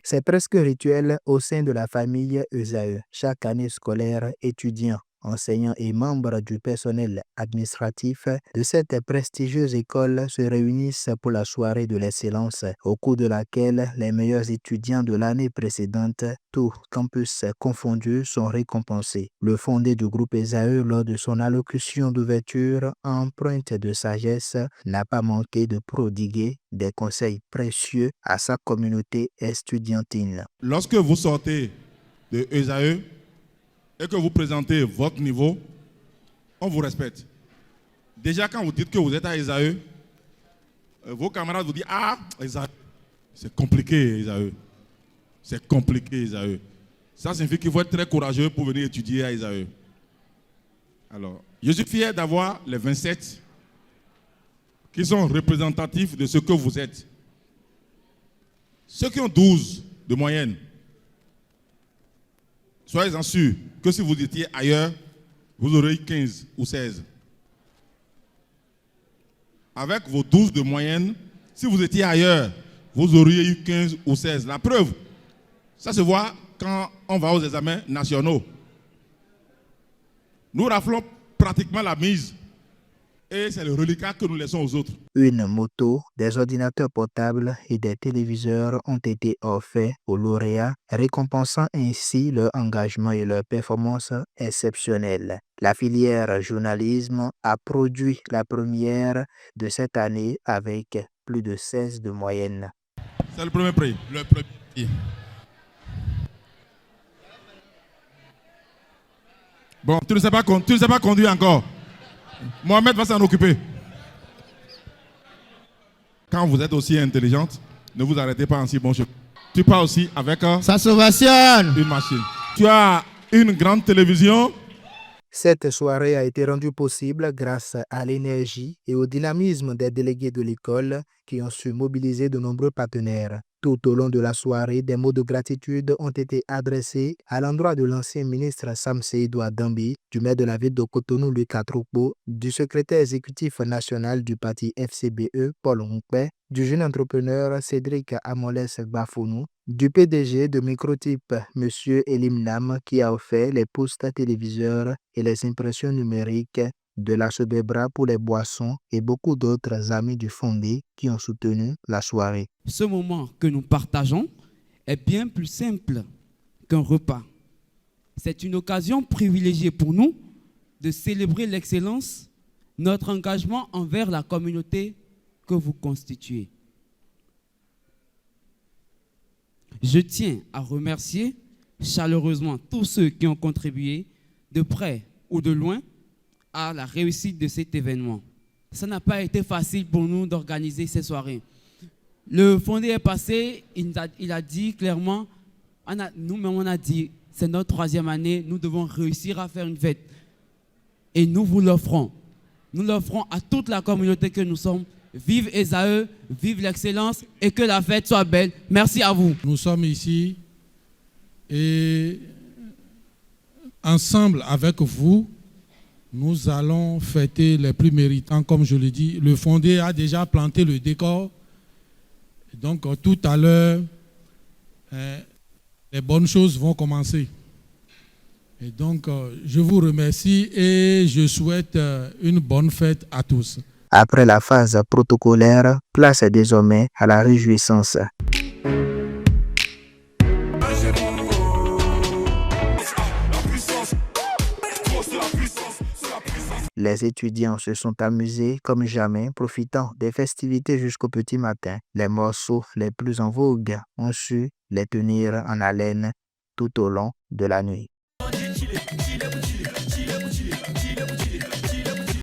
C'est presque rituel au sein de la famille Esaü. Chaque année scolaire, étudiants, enseignants et membres du personnel administratif de cette prestigieuse école se réunissent pour la soirée de l'excellence, au cours de laquelle les meilleurs étudiants de l'année précédente, tous campus confondus, sont récompensés. Le fondé du groupe Esaü, lors de son allocution d'ouverture empreinte de sagesse, n'a pas manqué de prodiguer des conseils précieux à sa communauté estudiantine. Lorsque vous sortez de Esaü et que vous présentez votre niveau, on vous respecte. Déjà, quand vous dites que vous êtes à Esaü, vos camarades vous disent « Ah, Esaü, c'est compliqué, Esaü. C'est compliqué, Esaü. » Ça signifie qu'il faut être très courageux pour venir étudier à Esaü. Alors, je suis fier d'avoir les 27 qui sont représentatifs de ce que vous êtes. Ceux qui ont 12 de moyenne, soyez-en sûrs que si vous étiez ailleurs, vous aurez eu 15 ou 16. Avec vos 12 de moyenne, si vous étiez ailleurs, vous auriez eu 15 ou 16. La preuve, ça se voit quand on va aux examens nationaux. Nous raflons pratiquement la mise et c'est le reliquat que nous laissons aux autres. Une moto, des ordinateurs portables et des téléviseurs ont été offerts aux lauréats, récompensant ainsi leur engagement et leur performance exceptionnelle. La filière journalisme a produit la première de cette année avec plus de 16 de moyenne. C'est le premier prix. Le premier prix. Bon, tu ne sais pas conduire encore. Mohamed va s'en occuper. Quand vous êtes aussi intelligente, ne vous arrêtez pas en si bon chemin. Tu pars aussi avec Ça s'ovationne. une machine. Tu as une grande télévision. Cette soirée a été rendue possible grâce à l'énergie et au dynamisme des délégués de l'école qui ont su mobiliser de nombreux partenaires. Tout au long de la soirée, des mots de gratitude ont été adressés à l'endroit de l'ancien ministre Sam Seydou Adambi, du maire de la ville de Cotonou Louis Katropo, du secrétaire exécutif national du parti FCBE Paul Nkpe, du jeune entrepreneur Cédric Amoles Bafounou, du PDG de Microtype M. Elim Nam qui a offert les postes téléviseurs et les impressions numériques, de la Sobebra pour les boissons et beaucoup d'autres amis du fondé qui ont soutenu la soirée. Ce moment que nous partageons est bien plus simple qu'un repas. C'est une occasion privilégiée pour nous de célébrer l'excellence, notre engagement envers la communauté que vous constituez. Je tiens à remercier chaleureusement tous ceux qui ont contribué de près ou de loin à la réussite de cet événement. Ça n'a pas été facile pour nous d'organiser ces soirées. Le fondé est passé, il a dit clairement, nous-mêmes on a dit, c'est notre 3e année, nous devons réussir à faire une fête. Et nous vous l'offrons. Nous l'offrons à toute la communauté que nous sommes. Vive Esaü, vive l'excellence et que la fête soit belle. Merci à vous. Nous sommes ici et ensemble avec vous, nous allons fêter les plus méritants. Comme je le dis, le fondé a déjà planté le décor. Donc tout à l'heure, les bonnes choses vont commencer. Et donc je vous remercie et je souhaite une bonne fête à tous. Après la phase protocolaire, place désormais à la réjouissance. Les étudiants se sont amusés comme jamais, profitant des festivités jusqu'au petit matin. Les morceaux les plus en vogue ont su les tenir en haleine tout au long de la nuit.